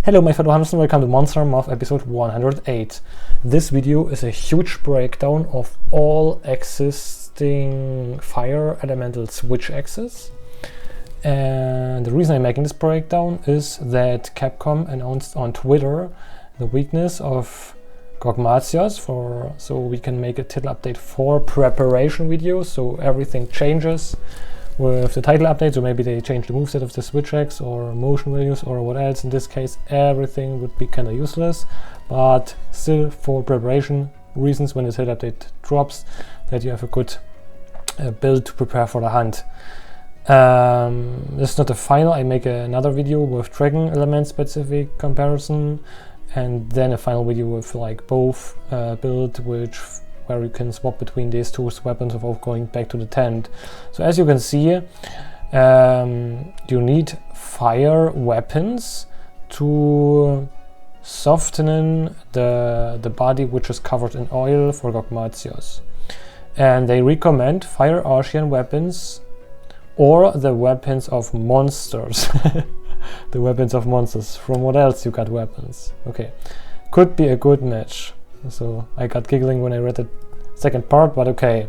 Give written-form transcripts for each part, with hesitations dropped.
Hello my fellow hunters and welcome to Monster Moth episode 108. This video is a huge breakdown of all existing fire elemental switch axes. And the reason I'm making this breakdown is that Capcom announced on Twitter the weakness of Gogmazios so we can make a title update for preparation video, so everything changes with the title update, so maybe they change the moveset of the switch axe or motion values or what else. In this case everything would be kind of useless, but still for preparation reasons, when the title update drops, that you have a good build to prepare for the hunt. This is not the final. I make another video with dragon element specific comparison, and then a final video with like both build where you can swap between these two weapons without going back to the tent. So as you can see, you need fire weapons to soften the body which is covered in oil for Gogmazios. And they recommend fire Archean weapons or the weapons of monsters. The weapons of monsters. From what else you got weapons? Okay, could be a good match. So I got giggling when I read the second part, but okay.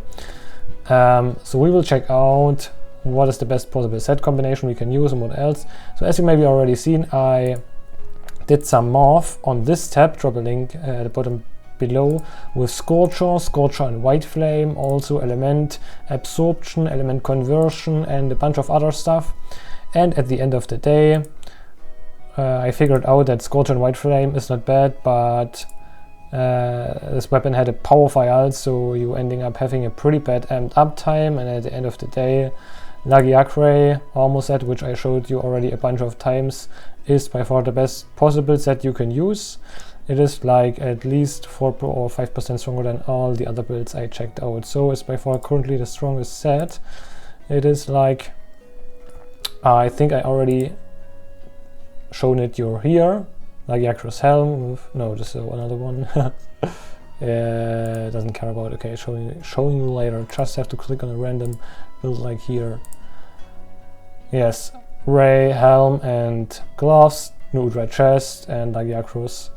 So we will check out what is the best possible set combination we can use and what else. So as you maybe already seen, I did some morph on this tab, drop a link at the bottom below, with Scorcher and White Flame, also element absorption, element conversion and a bunch of other stuff. And at the end of the day, I figured out that Scorcher and White Flame is not bad, but this weapon had a power file, so you ending up having a pretty bad amped up time. And at the end of the day, Lagiacre armor set, which I showed you already a bunch of times, is by far the best possible set you can use. It is like at least 4 or 5% stronger than all the other builds I checked out, so it's by far currently the strongest set. It is like, I think I already shown it you here. Lagiacre's helm with, no, this is another one. Doesn't care about it. Okay, showing you later. Just have to click on a random build like here. Yes, Ray, helm and gloves, new red chest, and Lagiacre's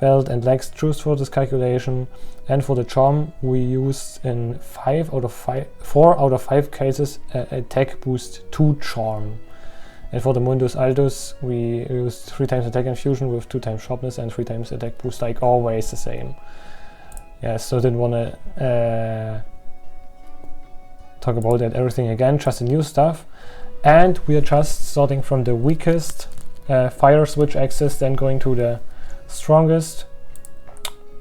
belt and legs choose for this calculation. And for the charm we used in 4 out of 5 cases attack boost 2 charm. And for the Mundus Altus, we used 3 times attack infusion with 2 times sharpness and 3 times attack boost, like always the same. Yeah, so didn't want to talk about that everything again, just the new stuff. And we are just starting from the weakest fire switch axis, then going to the strongest.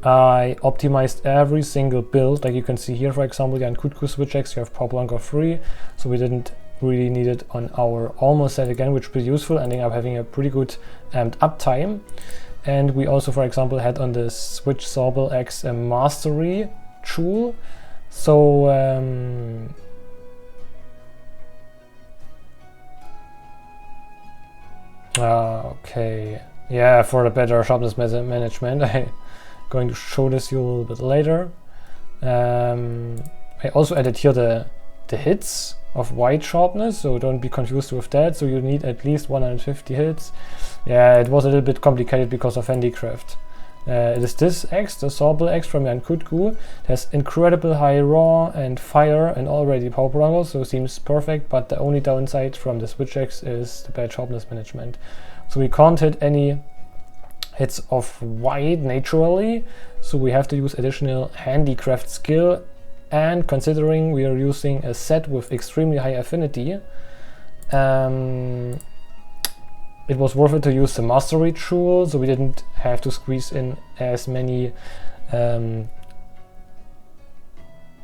I optimized every single build, like you can see here, for example, the Kutku switch axe, you have Power Blanca 3, so we didn't really need it on our almost set again, which was useful, ending up having a pretty good amped up time. And we also, for example, had on the Switch Sorbel X a mastery tool. So okay, yeah, for the better sharpness management, I'm going to show this you a little bit later. I also added here the hits of white sharpness, so don't be confused with that. So you need at least 150 hits. Yeah, it was a little bit complicated because of handicraft. It is this axe, the Sorbel axe from Jan Kutku. It has incredible high raw and fire and already power prolongers, so seems perfect, but the only downside from the switch axe is the bad sharpness management. So we can't hit any hits of white naturally, so we have to use additional handicraft skill. And considering we are using a set with extremely high affinity, it was worth it to use the mastery tool, so we didn't have to squeeze in as many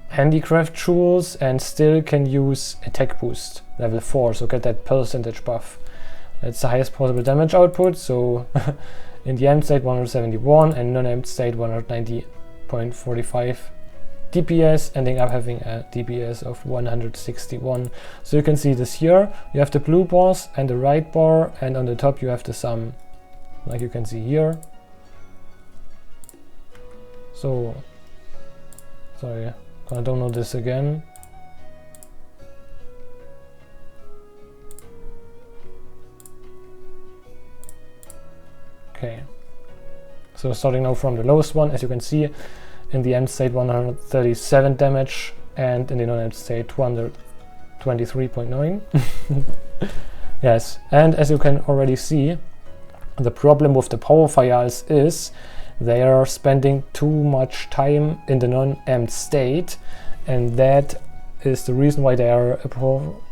handicraft tools, and still can use attack boost level 4, so get that percentage buff. That's the highest possible damage output, so in the amped state 171 and non-amped state 190.45 DPS, ending up having a DPS of 161. So you can see this here, you have the blue bars and the right bar, and on the top you have the sum, like you can see here. So, sorry, gonna download this again. Okay, so starting now from the lowest one, as you can see, in the end state 137 damage, and in the non-end state 223.9. Yes, and as you can already see, the problem with the power files is they are spending too much time in the non-empt state, and that is the reason why they are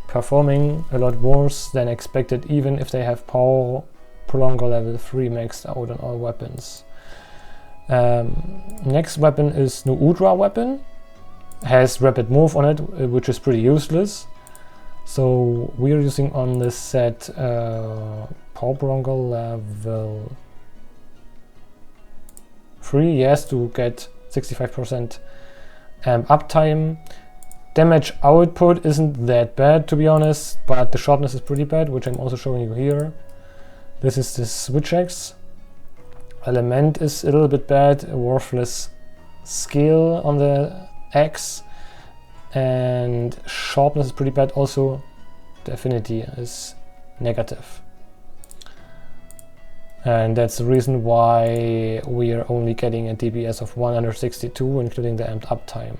performing a lot worse than expected, even if they have power prolonger level 3 maxed out on all weapons. Next weapon is Nu Udra weapon. Has rapid move on it, which is pretty useless. So we're using on this set power prolonger level 3, yes, to get 65% uptime. Damage output isn't that bad, to be honest, but the sharpness is pretty bad, which I'm also showing you here. This is the switch axe. Element is a little bit bad, a worthless skill on the axe, and sharpness is pretty bad. Also, the affinity is negative. And that's the reason why we are only getting a DPS of 162, including the amped uptime.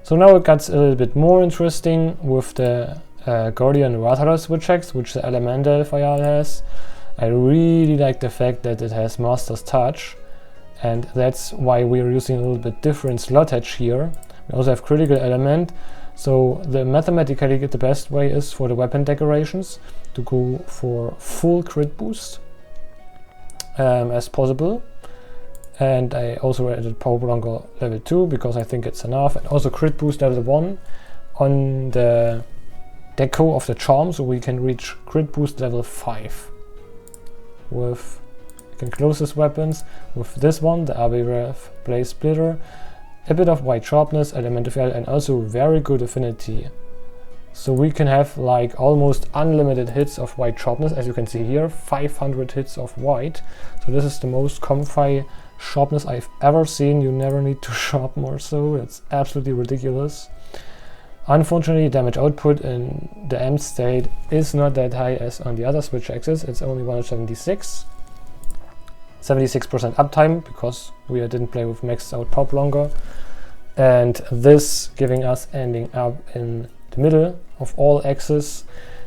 So now it gets a little bit more interesting with the Guardian Rathara switch axe, which the Elemental Fayal has. I really like the fact that it has Master's Touch, and that's why we are using a little bit different slot edge here. We also have Critical Element, so the mathematically the best way is for the weapon decorations to go for full crit boost as possible. And I also added Power Prolonger level 2 because I think it's enough, and also crit boost level 1 on the deco of the charm, so we can reach crit boost level 5. With, you can close these weapons with this one, the Abirev Blaze Splitter, a bit of white sharpness, elemental fail, and also very good affinity. So we can have like almost unlimited hits of white sharpness, as you can see here, 500 hits of white. So this is the most comfy sharpness I've ever seen. You never need to sharpen or so, it's absolutely ridiculous. Unfortunately, damage output in the M state is not that high as on the other switch axes. It's only 176. 76% uptime because we didn't play with maxed out Power Prolonger. And this giving us ending up in the middle of all axes,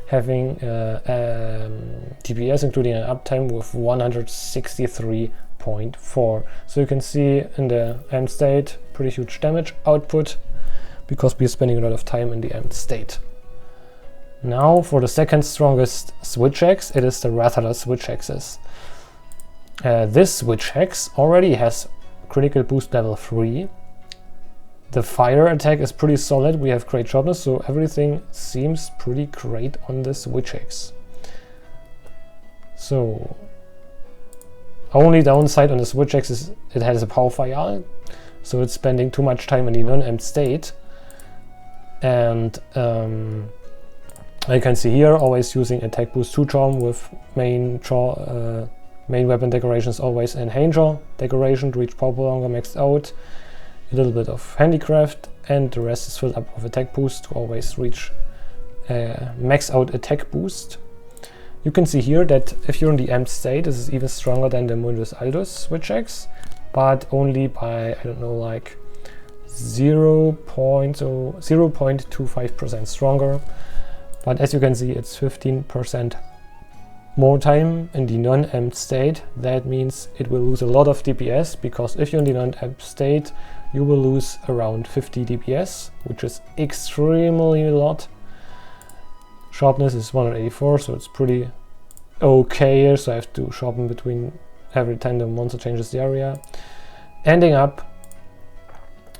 having DPS including an uptime with 163.4. So you can see in the M state pretty huge damage output, because we're spending a lot of time in the empty state. Now for the second strongest switch axe, it is the Rathara switch axes. This switch axe already has critical boost level 3. The fire attack is pretty solid, we have great sharpness, so everything seems pretty great on this switch axe. So, only downside on the switch axe is it has a power fire, so it's spending too much time in the non-empty state. And I can see here always using attack boost 2 charm with main weapon decorations always in Hanger decoration to reach Power Prolonger maxed out, a little bit of handicraft, and the rest is filled up with attack boost to always reach max out attack boost. You can see here that if you're in the empty state, this is even stronger than the Mundus Aldus switch axe, but only by, I don't know, like 0.25% stronger. But as you can see, it's 15% more time in the non-empty state. That means it will lose a lot of DPS, because if you're in the non-empty state, you will lose around 50 DPS, which is extremely a lot. Sharpness is 184, so it's pretty okay, so I have to sharpen between every time the monster changes the area. Ending up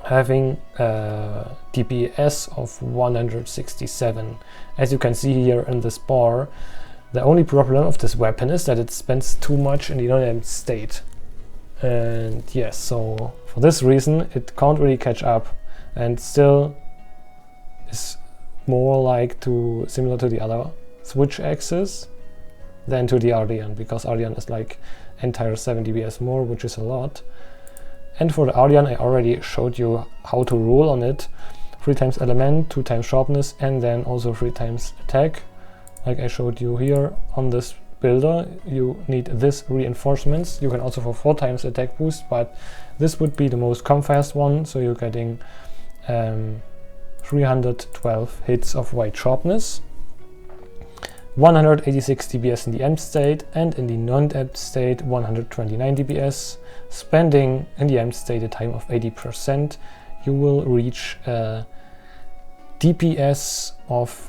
having DPS of 167. As you can see here in this bar, the only problem of this weapon is that it spends too much in the non-empty state. And yes, so for this reason it can't really catch up, and still is more like similar to the other switch axes than to the Ardian, because Ardian is like entire 7 DPS more, which is a lot. And for the Ardian, I already showed you how to roll on it. 3 times element, 2 times sharpness, and then also 3 times attack, like I showed you here on this builder, you need this reinforcements. You can also for 4 times attack boost, but this would be the most comfast one, so you're getting 312 hits of white sharpness, 186 DPS in the emp state, and in the non-emp state 129 DPS. Spending in the emp state a time of 80%, you will reach a DPS of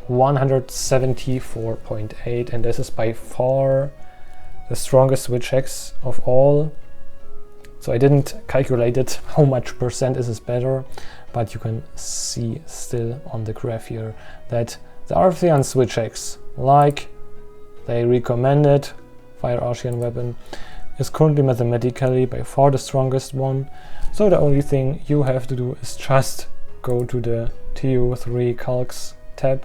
174.8, and this is by far the strongest switch hex of all. So I didn't calculate it how much percent is better, but you can see still on the graph here that the Artheon switch hex, like they recommended, Fire Archean weapon, is currently mathematically by far the strongest one. So the only thing you have to do is just go to the TU4 calcs tab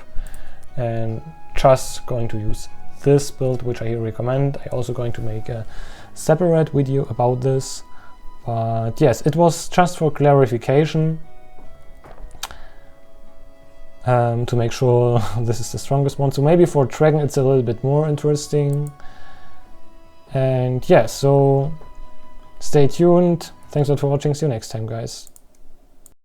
and just going to use this build, which I recommend. I'm also going to make a separate video about this, but yes, it was just for clarification, to make sure this is the strongest one. So maybe for Dragon it's a little bit more interesting. And yeah, so stay tuned. Thanks a lot for watching. See you next time, guys.